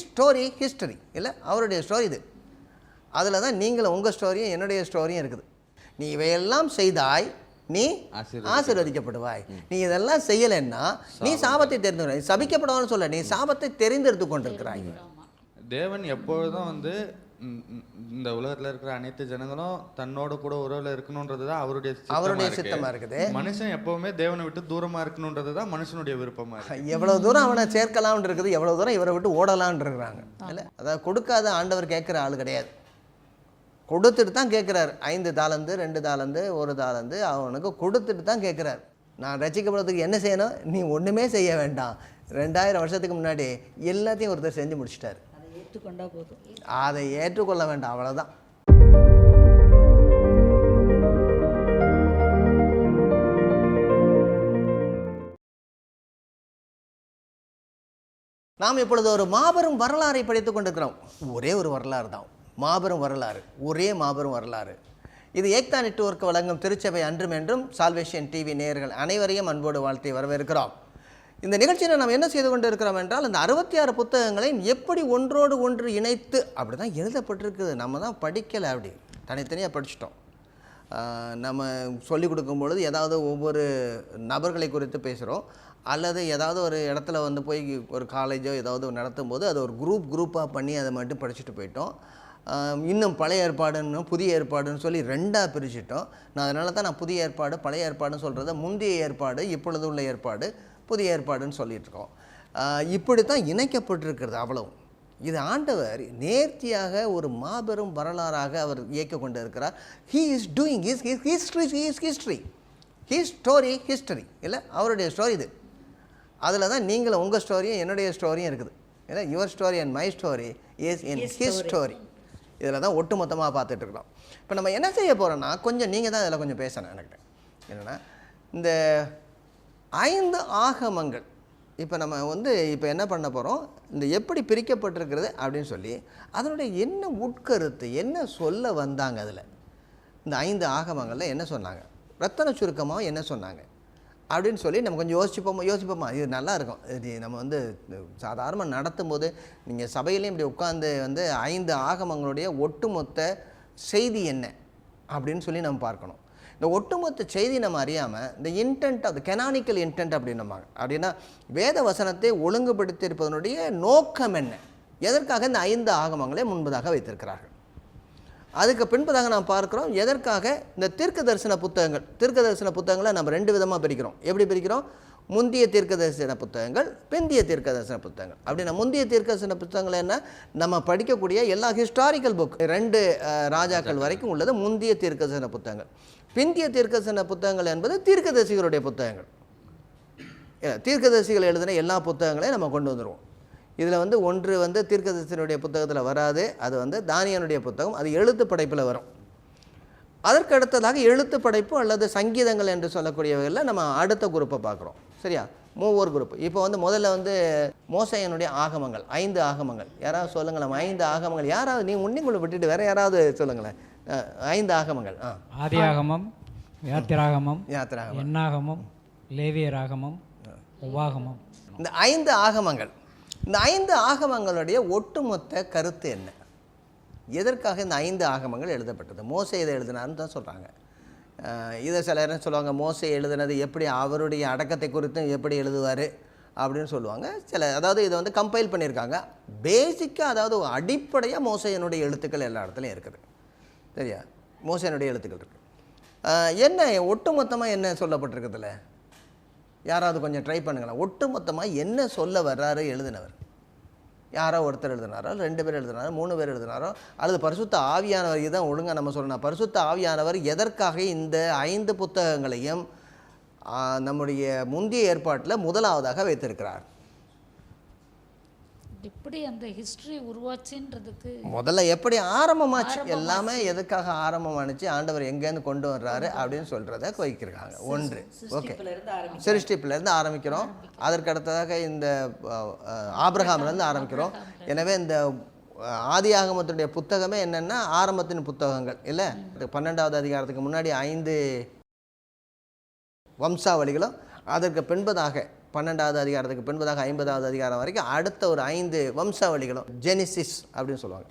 Story history இல்லை, அவருடைய story இது. அதில் தான் நீங்களும் உங்கள் ஸ்டோரியும் என்னுடைய ஸ்டோரியும் இருக்குது. நீ இவையெல்லாம் செய்தாய், நீ ஆசீர்வதிக்கப்படுவாய். நீ இதெல்லாம் செய்யலைன்னா நீ சாபத்தை தெரிந்து, சபிக்கப்படுவான்னு சொல்ல, நீ சாபத்தை தெரிந்தெடுத்து கொண்டிருக்கிறாய். தேவன் எப்பொழுதும் வந்து இந்த உலகத்தில் இருக்கிற அனைத்து ஜனங்களும் தன்னோட கூட உறவில் இருக்கணுன்றது தான் அவருடைய சித்தமா இருக்குது. மனுஷன் எப்பவுமே தேவனை விட்டு தூரமா இருக்கணுன்றது தான் மனுஷனுடைய விருப்பமா இருக்கு. எவ்வளவு தூரம் அவனை சேர்க்கலாம்னு இருக்குது, எவ்வளவு தூரம் இவரை விட்டு ஓடலான் இருக்கிறாங்க. இல்லை, அதாவது கொடுக்காத ஆண்டவர் கேட்குற ஆள் கிடையாது, கொடுத்துட்டு தான் கேட்குறாரு. 5 தாலந்து 2 தாலந்து 1 தாலந்து அவனுக்கு கொடுத்துட்டு தான் கேட்குறாரு. நான் ரசிக்கப்படுறதுக்கு என்ன செய்யணும்? நீ ஒன்றுமே செய்ய வேண்டாம். 2000 வருஷத்துக்கு முன்னாடி எல்லாத்தையும் ஒருத்தர் செஞ்சு முடிச்சிட்டாரு. அதை ஏற்றுக்கொள்ள வேண்டாம், அவ்வளோதான். நாம் இப்பொழுது ஒரு மாபெரும் வரலாறை படித்துக் கொண்டிருக்கிறோம். ஒரே ஒரு வரலாறு தான், மாபெரும் வரலாறு, ஒரே மாபெரும் வரலாறு. இது ஏக்தா நெட்வொர்க் வழங்கும் திருச்சபை அன்றும் என்றும் சால்வேஷன் டிவி நேயர்கள் அனைவரையும் அன்போடு வாழ்த்தி வரவேற்கிறோம். இந்த நிகழ்ச்சியில் நாம் என்ன செய்து கொண்டு இருக்கிறோம் என்றால், இந்த 66 புத்தகங்களையும் எப்படி ஒன்றோடு ஒன்று இணைத்து, அப்படி தான் எழுதப்பட்டிருக்குது. நம்ம தான் படிக்கலை, அப்படி தனித்தனியாக படிச்சிட்டோம். நம்ம சொல்லிக் கொடுக்கும்பொழுது ஏதாவது ஒவ்வொரு நபர்களை குறித்து பேசுகிறோம், அல்லது ஏதாவது ஒரு இடத்துல வந்து போய் ஒரு காலேஜோ ஏதாவது நடத்தும் போது அதை ஒரு குரூப்பாக பண்ணி அதை மட்டும் படிச்சுட்டு போயிட்டோம். இன்னும் பழைய ஏற்பாடுன்னு புதிய ஏற்பாடுன்னு சொல்லி 2ஆக பிரிச்சுட்டோம். அதனால தான் நான் புதிய ஏற்பாடு பழைய ஏற்பாடுன்னு சொல்கிறத முந்தைய ஏற்பாடு இப்பொழுது உள்ள ஏற்பாடு புதிய ஏற்பாடுன்னு சொல்லிகிட்ருக்கோம். இப்படி தான் இணைக்கப்பட்டிருக்கிறது அவ்வளவு. இது ஆண்டவர் நேர்த்தியாக ஒரு மாபெரும் வரலாறாக அவர் இயக்க கொண்டு இருக்கிறார். He is doing his story history இல்லை, அவருடைய ஸ்டோரி இது. அதில் தான் நீங்களும் உங்கள் ஸ்டோரியும் என்னுடைய ஸ்டோரியும் இருக்குது. இல்லை, your story and my story is in his story. இதில் தான் ஒட்டு மொத்தமாக பார்த்துட்ருக்குறோம். இப்போ நம்ம என்ன செய்ய போகிறோன்னா, கொஞ்சம் நீங்கள் தான் இதில் கொஞ்சம் பேசணும். எனக்கு என்னென்னா, இந்த 5 ஆகமங்கள் இப்போ நம்ம இப்போ என்ன பண்ண போகிறோம், இந்த எப்படி பிரிக்கப்பட்டிருக்கிறது அப்படின்னு சொல்லி அதனுடைய என்ன உட்கருத்து என்ன சொல்ல வந்தாங்க, அதில் இந்த 5 ஆகமங்களில் என்ன சொன்னாங்க, ரத்தன சுருக்கமாக என்ன சொன்னாங்க அப்படின்னு சொல்லி நம்ம கொஞ்சம் யோசிப்போமா. இது நல்லா இருக்கும். இது நம்ம சாதாரணமாக நடத்தும் போது நீங்கள் சபையிலையும் இப்படி உட்காந்து 5 ஆகமங்களுடைய ஒட்டுமொத்த செய்தி என்ன அப்படின்னு சொல்லி நம்ம பார்க்கணும். இந்த ஒட்டுமொத்த செய்தி நம்ம அறியாமல் இந்த intent of the canonical intent அப்படின்னா வேத வசனத்தை ஒழுங்குபடுத்தியிருப்பதனுடைய நோக்கம் என்ன, எதற்காக இந்த 5 ஆகமங்களை முன்பதாக வைத்திருக்கிறார்கள். அதுக்கு பின்பதாக நாம் பார்க்குறோம் எதற்காக இந்த தீர்க்க தரிசன புத்தகங்களை நம்ம 2 விதமாக பிரிக்கிறோம். எப்படி பிரிக்கிறோம்? முந்திய தீர்க்க தரிசன புத்தகங்கள், பிந்திய தீர்க்க தரிசன புத்தகங்கள். அப்படின்னா முந்திய தீர்க்க தரிசன புத்தகங்கள் என்ன, நம்ம படிக்கக்கூடிய எல்லா ஹிஸ்டாரிக்கல் புக் 2 ராஜாக்கள் வரைக்கும் உள்ளது முந்திய தீர்க்க தரிசன புத்தகங்கள். பிந்திய தீர்க்க தரிசன புத்தகங்கள் என்பது தீர்க்கதரிசிகளுடைய புத்தகங்கள். தீர்க்கதரிசிகள் எழுதின எல்லா புத்தகங்களையும் நம்ம கொண்டு வந்துடுவோம். இதில் ஒன்று தீர்க்கதரிசனுடைய புத்தகத்தில் வராது, அது தானியனுடைய புத்தகம், அது எழுத்து படைப்பில் வரும். அதற்கு அடுத்ததாக எழுத்து படைப்பு அல்லது சங்கீதங்கள் என்று சொல்லக்கூடியவர்களில் நம்ம அடுத்த குரூப்பை பார்க்குறோம். சரியா, 3 குரூப். இப்போ முதல்ல மோசேயனுடைய ஆகமங்கள் 5 ஆகமங்கள். யாராவது சொல்லுங்களேன், 5 ஆகமங்கள் யாராவது நீ உன்னிக்குள்ள விட்டுட்டு வேற யாராவது சொல்லுங்களேன். 5 ஆகமங்கள். ஆதியாகமம், யாத்திராகமம், எண்ணாகமம், லேவியராகமம், உபாகமம். இந்த 5 ஆகமங்கள், இந்த 5 ஆகமங்களுடைய ஒட்டுமொத்த கருத்து என்ன, எதற்காக இந்த 5 ஆகமங்கள் எழுதப்பட்டது? மோசே இதை எழுதினார்னு தான் சொல்கிறாங்க. இதை சில நேரம் சொல்லுவாங்க, மோசே எழுதுனது எப்படி அவருடைய அடக்கத்தை குறித்தும் எப்படி எழுதுவார் அப்படின்னு சொல்லுவாங்க. அதாவது இதை கம்பைல் பண்ணியிருக்காங்க. பேசிக்காக அதாவது அடிப்படையாக மோசேயனுடைய எழுத்துக்கள் எல்லா இடத்துலையும் இருக்குது. சரியா, மோசேயனுடைய எழுத்துக்கள் இருக்குது. என்ன ஒட்டுமொத்தமாக என்ன சொல்லப்பட்டிருக்குதுல, யாராவது கொஞ்சம் ட்ரை பண்ணுங்களேன். ஒட்டுமொத்தமாக என்ன சொல்ல வர்றாரு எழுதினவர்? யாரோ ஒருத்தர் எழுதினாரோ, 2 பேர் எழுதினாரோ, 3 பேர் எழுதினாரோ, அல்லது பரிசுத்த ஆவியானவர்? இதுதான் ஒழுங்காக நம்ம சொல்லணும். பரிசுத்த ஆவியானவர் எதற்காக இந்த 5 புத்தகங்களையும் நம்முடைய முந்தைய ஏற்பாட்டில் முதலாவதாக வைத்திருக்கிறார்? எப்படி அந்த ஹிஸ்டரி உருவாச்சுன்றதுக்கு முதல்ல எப்படி ஆரம்பமாச்சு, எல்லாமே எதுக்காக ஆரம்பமானுச்சு, ஆண்டவர் எங்கேருந்து கொண்டு வர்றாரு அப்படின்னு சொல்கிறத வைக்கிறாங்க. ஒன்று, ஓகே, சிருஷ்டிப்பிலேருந்து ஆரம்பிக்கிறோம். அதற்கு அடுத்ததாக இந்த ஆபிரகாம்லேருந்து ஆரம்பிக்கிறோம். எனவே இந்த ஆதியாகமத்தினுடைய புத்தகமே என்னென்னா ஆரம்பத்தின் புத்தகங்கள் இல்லை. 12வது அதிகாரத்துக்கு முன்னாடி 5 வம்சாவளிகளும், அதற்கு பின்பதாக 12வது அதிகாரத்துக்கு பின்பதாக 50வது அதிகாரம் வரைக்கும் அடுத்த ஒரு 5 வம்சாவளிகளும் ஜெனிசிஸ் அப்படின்னு சொல்லுவாங்க.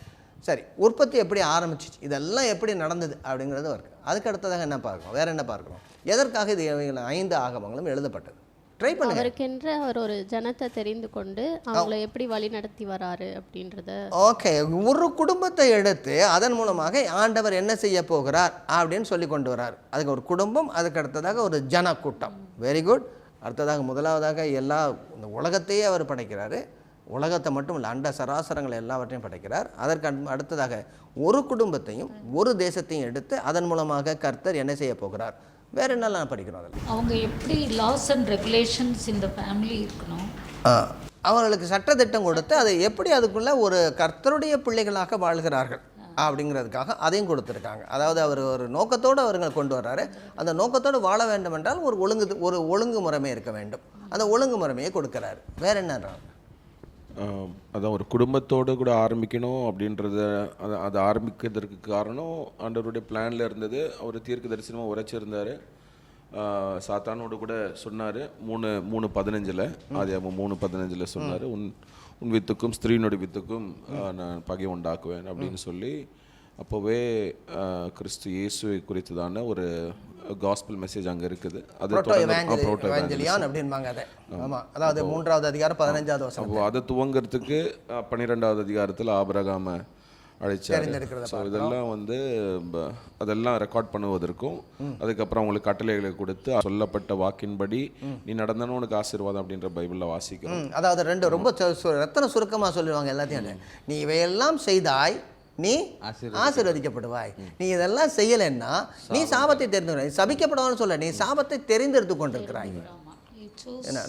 சரி, உற்பத்தி எப்படி ஆரம்பிச்சிச்சு, இதெல்லாம் எப்படி நடந்தது அப்படிங்கிறது இருக்குது. அதுக்கு அடுத்ததாக என்ன பார்க்கணும், வேறு என்ன பார்க்கணும், எதற்காக இது 5 ஆகமங்களும் எழுதப்பட்டது? ட்ரை பண்ணுங்க. அவருக்கென்று அவர் ஒரு ஜனத்தை தெரிந்து கொண்டு அவங்கள எப்படி வழி நடத்தி வராரு அப்படின்றத. ஓகே, ஒரு குடும்பத்தை எடுத்து அதன் மூலமாக ஆண்டவர் என்ன செய்ய போகிறார் அப்படின்னு சொல்லி கொண்டு வரார். அதுக்கு ஒரு குடும்பம், அதுக்கு அடுத்ததாக ஒரு ஜன கூட்டம். Very good. அடுத்ததாக முதலாவதாக இந்த உலகத்தையே அவர் படைக்கிறாரு. உலகத்தை மட்டும் இல்லை, அண்ட சராசரங்களை எல்லாவற்றையும் படைக்கிறார். அதற்கு அடுத்ததாக ஒரு குடும்பத்தையும் ஒரு தேசத்தையும் எடுத்து அதன் மூலமாக கர்த்தர் என்ன செய்ய போகிறார், வேற என்னெல்லாம் படிக்கிறோம். அதில் அவங்க எப்படி லாஸ் அண்ட் ரெகுலேஷன்ஸ் இந்த ஃபேமிலி இருக்கணும், அவர்களுக்கு சட்டத்திட்டம் கொடுத்து அதை எப்படி அதுக்குள்ள ஒரு கர்த்தருடைய பிள்ளைகளாக வாழ்கிறார்கள் அப்படிங்கிறதுக்காக அதையும் கொடுத்துருக்காங்க. அதாவது அவர் ஒரு நோக்கத்தோடு அவர்கள் கொண்டு வர்றாரு. அந்த நோக்கத்தோடு வாழ வேண்டும் என்றால் ஒரு ஒழுங்குமுறைமை இருக்க வேண்டும். அந்த ஒழுங்குமுறைமையை கொடுக்குறாரு. வேற என்ன? அதான் ஒரு குடும்பத்தோடு கூட ஆரம்பிக்கணும் அப்படின்றத அதை ஆரம்பிக்கிறதுக்கு காரணம் ஆண்டவருடைய பிளானில் இருந்தது. அவர் தீர்க்க தரிசனமாக உரைச்சிருந்தார். சாத்தானோடு கூட சொன்னார் 3:15 அது 3:15 சொன்னார், உன் வித்துக்கும் ஸ்திரீனுடைய வித்துக்கும் நான் பகை உண்டாக்குவேன் அப்படின்னு சொல்லி. அப்போவே கிறிஸ்து இயேசுவை குறித்ததான ஒரு காஸ்பல் மெசேஜ் அங்கே இருக்குது. அது அதாவது 3வது அதிகாரம் 15வது வசனம். அதை துவங்கிறதுக்கு 12வது அதிகாரத்தில் ஆபிரகாம அழைச்சார். இதெல்லாம் அதெல்லாம் ரெக்கார்ட் பண்ணுவதற்கும் அதுக்கப்புறம் அவங்களுக்கு கட்டளைகளை கொடுத்து சொல்லப்பட்ட வாக்கின்படி நீ நடந்தனும் உனக்கு ஆசீர்வாதம் அப்படின்ற பைபிளில் வாசிக்கிறோம். அதாவது ரொம்ப ரத்தன சுருக்கமாக சொல்லுவாங்க எல்லாத்தையும். நீ இவையெல்லாம் செய்தாய், நீ ஆசீர்வதிக்கப்படுவாய். நீ இதெல்லாம் செய்யலைன்னா நீ சாபத்தை தெரிந்து, சபிக்கப்படுவான்னு சொல்ல, நீ சாபத்தை தெரிந்தெடுத்து கொண்டிருக்கிறாய்.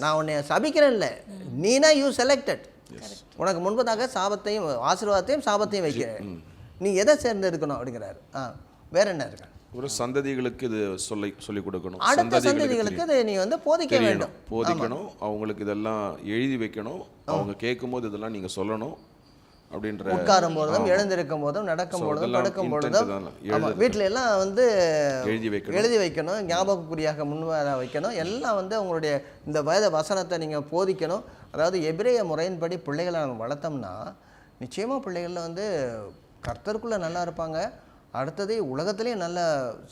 நான் உன்னை சபிக்கிறேன் இல்லை, நீனா யூ செலக்டட். உனக்கு முன்பதாக சாபத்தையும் ஆசீர்வாதத்தையும் சாபத்தையும் வைக்கிறேன். நீ எதை சேர்ந்து இருக்கணும் அப்படிங்கிறாரு. வேற என்ன இருக்கு? ஒரு சந்ததிகளுக்கு இது சொல்லி கொடுக்கணும். அடுத்த சந்ததிகளுக்கு இதை நீ போதிக்க வேண்டும், போதிக்கணும். அவங்களுக்கு இதெல்லாம் எழுதி வைக்கணும். அவங்க கேட்கும்போது இதெல்லாம் நீங்க சொல்லணும் அப்படின்ற. உட்காரும் போதும், எழுந்திருக்கும் போதும், நடக்கும் பொழுதும், படுக்கும் பொழுதும், வீட்டில எல்லாம் எழுதி வைக்கணும். ஞாபகக்குறியாக முன்வாக வைக்கணும். எல்லாம் அவங்களுடைய இந்த வேத வசனத்தை நீங்க போதிக்கணும். அதாவது எபிரேய முறையின்படி பிள்ளைகளை நம்ம வளர்த்தோம்னா நிச்சயமா பிள்ளைகள்ல கர்த்தருக்குள்ள நல்லா இருப்பாங்க. அடுத்தது உலகத்திலேயே நல்ல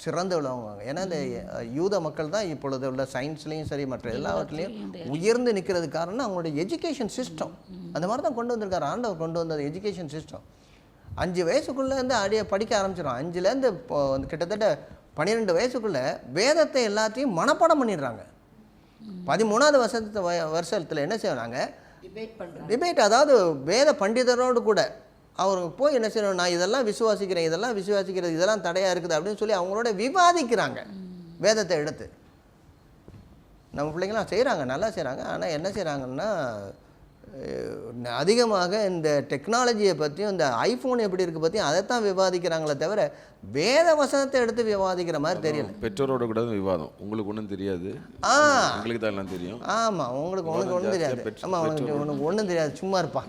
சிறந்து விளங்குவாங்க. ஏன்னா இந்த யூத மக்கள் தான் இப்பொழுது உள்ள சயின்ஸ்லேயும் சரி மற்ற எல்லாவற்றிலையும் உயர்ந்து நிற்கிறது காரணம் அவங்களுடைய எஜுகேஷன் சிஸ்டம். அந்த மாதிரி தான் கொண்டு வந்திருக்காரு ஆண்டவர். கொண்டு வந்தது எஜுகேஷன் சிஸ்டம். 5 வயசுக்குள்ளேருந்து படிக்க ஆரம்பிச்சிடும். 5லேருந்து கிட்டத்தட்ட 12 வயசுக்குள்ளே வேதத்தை எல்லாத்தையும் மனப்பாடம் பண்ணிடுறாங்க. 13வது வருஷத்தில் என்ன செய்வாங்க, டிபேட். அதாவது வேத பண்டிதரோடு கூட அவருக்கு போய் என்ன செய்யணும், நான் இதெல்லாம் விசுவாசிக்கிறேன், இதெல்லாம் விசுவாசிக்கிறது, இதெல்லாம் தடையாக இருக்குது அப்படின்னு சொல்லி அவங்களோட விவாதிக்கிறாங்க. வேதத்தை எடுத்து நம்ம பிள்ளைங்களாம் செய்கிறாங்க, நல்லா செய்கிறாங்க. ஆனால் என்ன செய்கிறாங்கன்னா அதிகமாக இந்த டெக்னாலஜியை பற்றியும் இந்த ஐஃபோன் எப்படி இருக்குது பற்றியும் அதைத்தான் விவாதிக்கிறாங்களே தவிர வேத வசனத்தை எடுத்து விவாதிக்கிற மாதிரி தெரியல. பெற்றோரோட கூட விவாதம். உங்களுக்கு ஒன்றும் தெரியாது, உங்களுக்கு தான் எல்லாம் தெரியும். ஆமாம், உங்களுக்கு ஒன்றும் தெரியாது. ஆமாம், உனக்கு ஒன்றும் தெரியாது, சும்மா இருப்பா.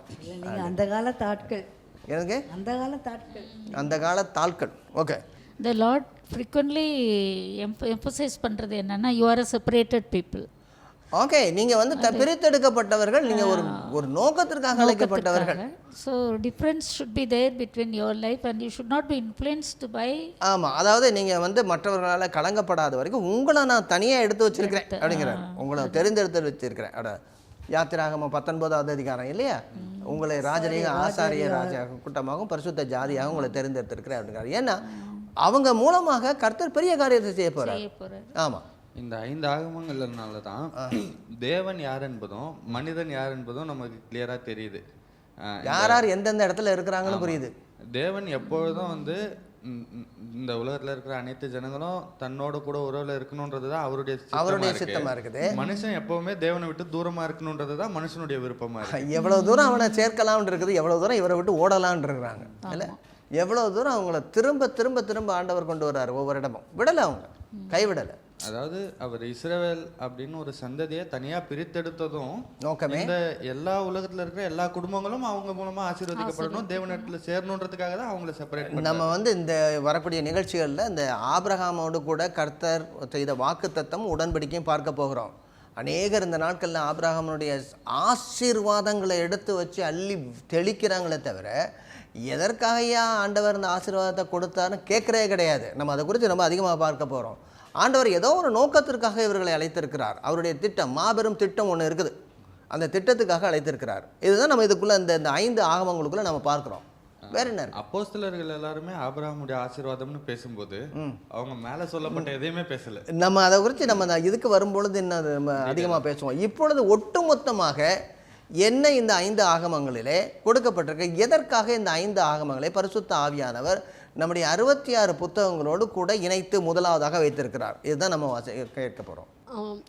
அந்த காலத்து ஆட்கள். எனக்கு அந்த காலத்தாட்கள். Okay. The Lord frequently emphasize பண்ணுறது என்னன்னா, you are a separated people. Okay, நீங்கள் பிரித்தெடுக்கப்பட்டவர்கள், நீங்கள் ஒரு நோக்கத்திற்காக அழைக்கப்பட்டவர்கள். So difference should be there between your life and you should not be influenced by. ஆமாம், அதாவது நீங்கள் மற்றவர்களால் கலங்கப்படாத வரைக்கும் உங்களை நான் தனியாக எடுத்து வச்சிருக்கிறேன் அப்படிங்கிறார். உங்களை தெரிந்தெடுத்து வச்சிருக்கிறேன். யாத்திராகமம் 19வது அதிகாரம் இல்லையா, உங்களை ராஜரீக ஆசாரிய ராஜ கூட்டமாகவும் பரிசுத்த ஜாதியாகவும் உங்களை தெரிந்தெடுத்திருக்கிறேன் அப்படிங்கிறார். ஏன்னா அவங்க மூலமாக கர்த்தர் பெரிய காரியத்தை செய்ய போறார். ஆமாம், இந்த 5 ஆகமங்கள்னால தான் தேவன் யார் என்பதும் மனிதன் யார் என்பதும் நமக்கு கிளியரா தெரியுது. யார் எந்தெந்த இடத்துல இருக்கிறாங்கன்னு புரியுது. தேவன் எப்பொழுதும் இந்த உலகத்துல இருக்கிற அனைத்து ஜனங்களும் தன்னோட கூட உறவுல இருக்கணும்ன்றதுதான் அவருடைய சித்தமா இருக்குது. மனுஷன் எப்பவுமே தேவனை விட்டு தூரமா இருக்கணும்ன்றதுதான் மனுஷனுடைய விருப்பமா இருக்கு. எவ்வளவு தூரம் அவனை சேர்க்கலாம்னு இருக்குது, எவ்வளவு தூரம் இவரை விட்டு ஓடலான் இருக்கிறாங்க இல்ல, எவ்வளவு தூரம் அவங்கள திரும்ப திரும்ப திரும்ப ஆண்டவர் கொண்டு வர்றாரு. ஒவ்வொரு இடமும் விடலை, அவங்க கைவிடலை. அதாவது அவர் இஸ்ரவேல் அப்படின்னு ஒரு சந்ததியை தனியா பிரித்தெடுத்ததும் நோக்கமே இந்த எல்லா உலகத்துல இருக்கிற எல்லா குடும்பங்களும் அவங்க மூலமா ஆசீர்வதிக்கப்படணும், தேவனிடத்துல சேரணுன்றதுக்காக தான் அவங்கள செப்பரேட். நம்ம இந்த வரக்கூடிய நிகழ்ச்சிகள்ல இந்த ஆபிரகாமோடு கூட கர்த்தர் செய்த வாக்குத்தத்தம் உடன்படிக்கையும் பார்க்க போகிறோம். அநேகர் இந்த நாட்களில் ஆபிரகாமுடைய ஆசீர்வாதங்களை எடுத்து வச்சு அள்ளி தெளிக்கிறாங்களே தவிர எதற்காகயா ஆண்டவர் இந்த ஆசீர்வாதத்தை கொடுத்தாருன்னு கேட்குறே கிடையாது. நம்ம அதை குறித்து ரொம்ப அதிகமாக பார்க்க போகிறோம். ஆண்டவர் ஏதோ ஒரு நோக்கத்திற்காக இவர்களை அழைத்திருக்கிறார். அவருடைய திட்டம், மாபெரும் திட்டம் ஒன்று இருக்குது. அந்த திட்டத்துக்காக அழைத்திருக்கிறார். இதுதான் நம்ம இதுக்குள்ளே இந்த 5 ஆகமங்களுக்குள்ளே நம்ம பார்க்குறோம். வேற என்ன இருக்கு? அப்போஸ்தலர்கள் எல்லாருமே ஆபிரகாமுடைய ஆசீர்வாதம்னு பேசும்போது அவங்க மேலே சொல்லப்பட்ட எதையுமே பேசல. நம்ம அதை குறித்து நம்ம இதுக்கு வரும்பொழுது என்ன நம்ம அதிகமாக பேசுவோம். இப்பொழுது ஒட்டுமொத்தமாக என்ன இந்த 5 ஆகமங்களிலே கொடுக்கப்பட்டிருக்க, எதற்காக இந்த 5 ஆகமங்களை பரிசுத்த ஆவியானவர் நம்முடைய 66 புத்தகங்களோடு கூட இணைத்து முதலாவதாக வைத்திருக்கிறார். இதுதான் நம்ம கேட்க போகிறோம்.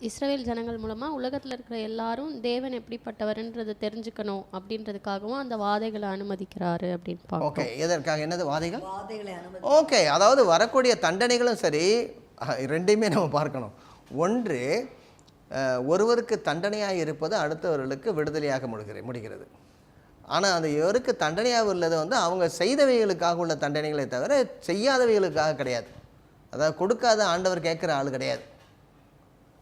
இஸ்ரவேல் ஜனங்கள் மூலமாக உலகத்தில் இருக்கிற எல்லாரும் தேவன் எப்படிப்பட்டவர்ன்றதை தெரிஞ்சுக்கணும் அப்படின்றதுக்காகவும் அந்த வாதைகளை அனுமதிக்கிறாரு அப்படின்னு பார்க்கணும். ஓகே, எதற்காக? என்னது வாதைகள்? வாதைகளை அனுமதி. ஓகே, அதாவது வரக்கூடிய தண்டனைகளும் சரி, ரெண்டையுமே நம்ம பார்க்கணும். ஒன்று, ஒருவருக்கு தண்டனையாக இருப்பது அடுத்தவர்களுக்கு விடுதலையாக முடிகிறது. ஆனால் அந்த இவருக்கு தண்டனையாக உள்ளது அவங்க செய்தவைகளுக்காக உள்ள தண்டனைகளை தவிர செய்யாதவைகளுக்காக கிடையாது. அதாவது கொடுக்காத ஆண்டவர் கேட்குற ஆள் கிடையாது.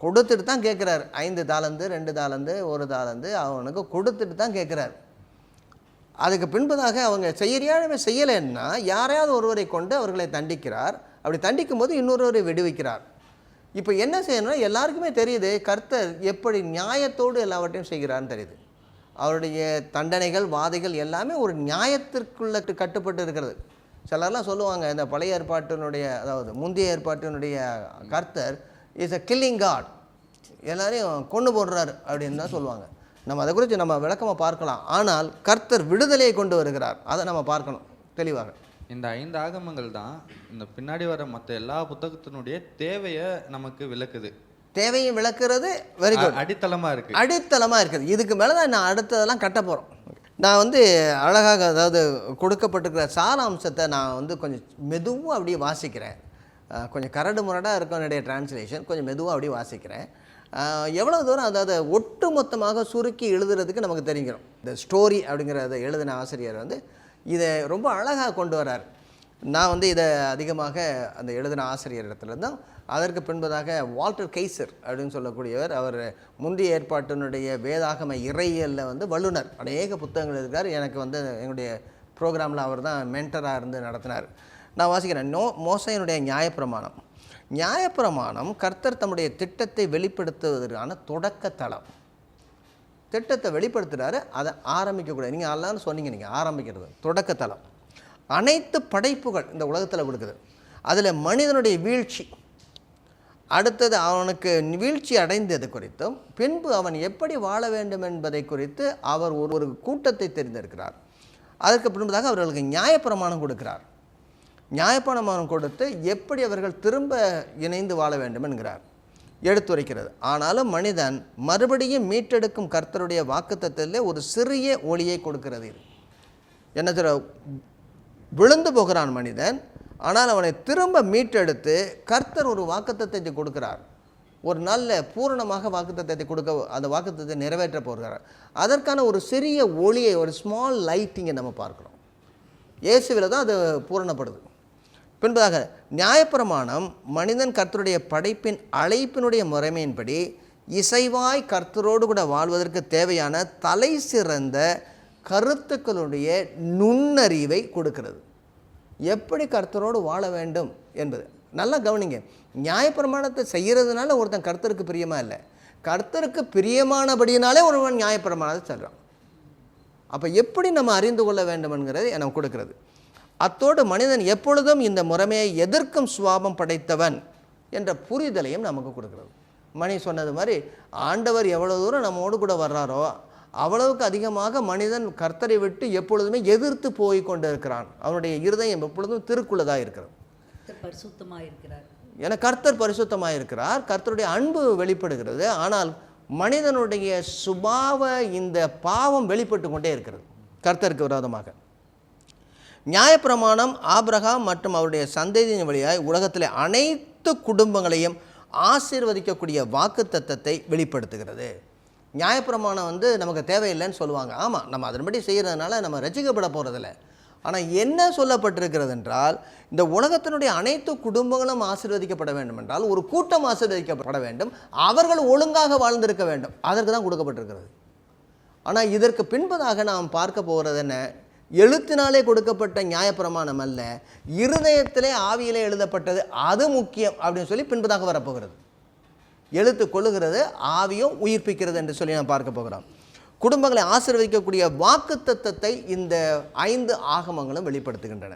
கொடுத்துட்டு தான் கேட்குறாரு. 5 தாலந்து 2 தாலந்து 1 தாலந்து அவனுக்கு கொடுத்துட்டு தான் கேட்குறாரு. அதுக்கு பின்பதாக அவங்க செய்யலைன்னா யாரையாவது ஒருவரை கொண்டு அவர்களை தண்டிக்கிறார். அப்படி தண்டிக்கும் போது இன்னொருவரை விடுவிக்கிறார். இப்போ என்ன செய்யணும்னா, எல்லாருக்குமே தெரியுது கர்த்தர் எப்படி நியாயத்தோடு எல்லாவற்றையும் செய்கிறான்னு தெரியுது. அவருடைய தண்டனைகள், வாதைகள் எல்லாமே ஒரு நியாயத்திற்குள்ள கட்டுப்பட்டு இருக்கிறது. சிலர்லாம் சொல்லுவாங்க, இந்த பழைய ஏற்பாட்டினுடைய, அதாவது முந்தைய ஏற்பாட்டினுடைய கர்த்தர் இஸ் அ கில்லிங் காட், எல்லாரையும் கொண்டு போடுறாரு அப்படின்னு தான் சொல்லுவாங்க. நம்ம அதை குறித்து நம்ம விளக்கமாக பார்க்கலாம். ஆனால் கர்த்தர் விடுதலையை கொண்டு வருகிறார். அதை நம்ம பார்க்கணும் தெளிவாக. இந்த 5 ஆகமங்கள் தான் இந்த பின்னாடி வர மற்ற எல்லா புத்தகத்தினுடைய தேவையை நமக்கு விளக்குது. தேவையும் விளக்குறது வெரி குட், அடித்தளமாக இருக்குது. அடித்தளமாக இருக்குது. இதுக்கு மேலே தான் நான் அடுத்ததெல்லாம் கட்ட போகிறோம். நான் அழகாக, அதாவது கொடுக்கப்பட்டிருக்கிற சாராம்சத்தை நான் கொஞ்சம் மெதுவாக அப்படியே வாசிக்கிறேன். கொஞ்சம் கரடு முரடாக இருக்கும் என்னுடைய டிரான்ஸ்லேஷன். கொஞ்சம் மெதுவாக அப்படியே வாசிக்கிறேன். எவ்வளோ தூரம் அதாவது ஒட்டு மொத்தமாக சுருக்கி எழுதுறதுக்கு நமக்கு தெரிஞ்சிடும். இந்த ஸ்டோரி அப்படிங்கிறத எழுதின ஆசிரியர் இதை ரொம்ப அழகாக கொண்டு வரார். நான் இதை அதிகமாக அந்த எழுதின ஆசிரியர் இடத்துலேருந்தும், அதற்கு பின்பதாக வால்டர் கெய்சர் அப்படின்னு சொல்லக்கூடியவர், அவர் முந்தைய ஏற்பாட்டினுடைய வேதாகம இறையியலில் வல்லுனர். அநேக புத்தகங்கள் இருக்கார். எனக்கு எங்களுடைய ப்ரோக்ராமில் அவர் தான் மென்டராக இருந்து நடத்தினார். நான் வாசிக்கிறேன். மோசையினுடைய நியாயப்பிரமாணம். நியாயப்பிரமாணம் கர்த்தர் தம்முடைய திட்டத்தை வெளிப்படுத்துவதற்கான தொடக்க தளம். திட்டத்தை வெளிப்படுத்துகிறாரு, அதை ஆரம்பிக்கக்கூடாது. நீங்கள் எல்லாரும் சொன்னீங்க, நீங்கள் ஆரம்பிக்கிறது தொடக்கத்தலம். அனைத்து படைப்புகள் இந்த உலகத்தில் கொடுக்குது. அதில் மனிதனுடைய வீழ்ச்சி, அடுத்தது அவனுக்கு வீழ்ச்சி அடைந்தது குறித்தும், பின்பு அவன் எப்படி வாழ வேண்டும் என்பதை குறித்து அவர் ஒரு கூட்டத்தை தெரிந்திருக்கிறார். அதற்கு பின்பதாக அவர்களுக்கு நியாயப்பிரமாணம் கொடுக்கிறார். நியாயப்பிரமாணம் கொடுத்து எப்படி அவர்கள் திரும்ப இணைந்து வாழ வேண்டும் என்கிறார், எடுத்துரைக்கிறது. ஆனாலும் மனிதன் மறுபடியும் மீட்டெடுக்கும் கர்த்தருடைய வாக்குத்தத்தத்திலே ஒரு சிறிய ஒளியை கொடுக்கிறது. இது என்ன சொல்ற, விழுந்து போகிறான் மனிதன், ஆனால் அவனை திரும்ப மீட்டெடுத்து கர்த்தர் ஒரு வாக்குத்தத்தத்தை கொடுக்கிறார். ஒரு நல்ல பூரணமாக வாக்குத்தத்தத்தை கொடுக்க, அந்த வாக்குத்தத்தை நிறைவேற்ற போகிறார். அதற்கான ஒரு சிறிய ஒளியை, ஒரு ஸ்மால் லைட்டிங்கை நம்ம பார்க்குறோம். இயேசுவில் தான் அது பூரணப்படுது. பின்பதாக நியாயப்பிரமாணம் மனிதன் கர்த்தருடைய படைப்பின் அழைப்பினுடைய முறைமையின்படி இசைவாய் கர்த்தரோடு கூட வாழ்வதற்கு தேவையான தலை சிறந்த கருத்துக்களுடைய நுண்ணறிவை கொடுக்கிறது. எப்படி கர்த்தரோடு வாழ வேண்டும் என்பது நல்லா கவனிங்க. நியாயப்பிரமாணத்தை செய்கிறதுனால ஒருத்தன் கர்த்தருக்கு பிரியமாக இல்லை, கர்த்தருக்கு பிரியமானபடியினாலே ஒருவன் நியாயப்பிரமாணத்தை சொல்கிறான். அப்போ எப்படி நம்ம அறிந்து கொள்ள வேண்டும் என்கிறது எனக்கு கொடுக்கிறது. அத்தோடு மனிதன் எப்பொழுதும் இந்த முறைமையை எதிர்க்கும் சுபாவம் படைத்தவன் என்ற புரிதலையும் நமக்கு கொடுக்கிறது. மணி சொன்னது மாதிரி ஆண்டவர் எவ்வளோ தூரம் நம்மோடு கூட வர்றாரோ அவ்வளவுக்கு அதிகமாக மனிதன் கர்த்தரை விட்டு எப்பொழுதுமே எதிர்த்து போய் கொண்டு இருக்கிறான். அவனுடைய இருதயம் எப்பொழுதும் திருக்குள்ளதாக இருக்கிறது. பரிசுத்தமாக இருக்கிறார். ஏன்னா கர்த்தர் பரிசுத்தமாக இருக்கிறார், கர்த்தருடைய அன்பு வெளிப்படுகிறது. ஆனால் மனிதனுடைய சுபாவ இந்த பாவம் வெளிப்பட்டு கொண்டே இருக்கிறது கர்த்தருக்கு விரோதமாக. நியாயப்பிரமாணம் ஆபிரகாம் மற்றும் அவருடைய சந்ததியின் வழியாய் உலகத்தில் அனைத்து குடும்பங்களையும் ஆசீர்வதிக்கக்கூடிய வாக்குத்தத்தத்தை வெளிப்படுத்துகிறது. நியாயப்பிரமாணம் நமக்கு தேவையில்லைன்னு சொல்லுவாங்க. ஆமாம், நம்ம அதன்படி செய்கிறதுனால நம்ம ரசிக்கப்பட போகிறதில்ல. ஆனால் என்ன சொல்லப்பட்டிருக்கிறது என்றால், இந்த உலகத்தினுடைய அனைத்து குடும்பங்களும் ஆசீர்வதிக்கப்பட வேண்டும் என்றால் ஒரு கூட்டம் ஆசீர்வதிக்கப்பட வேண்டும், அவர்கள் ஒழுங்காக வாழ்ந்திருக்க வேண்டும், அதற்கு தான் கொடுக்கப்பட்டிருக்கிறது. ஆனால் இதற்கு பின்பதாக நாம் பார்க்க போகிறது என்ன, எழுத்தினாலே கொடுக்கப்பட்ட நியாயப்பிரமாணம் அல்ல, இருதயத்திலே ஆவியிலே எழுதப்பட்டது, அது முக்கியம் அப்படின்னு சொல்லி பின்பதாக வரப்போகிறது. எழுத்து கொள்ளுகிறது, ஆவியும் உயிர்ப்பிக்கிறது என்று சொல்லி நாம் பார்க்க போகிறோம். குடும்பங்களை ஆசீர்வதிக்கக்கூடிய வாக்குத்தத்தத்தை இந்த 5 ஆகமங்களும் வெளிப்படுத்துகின்றன.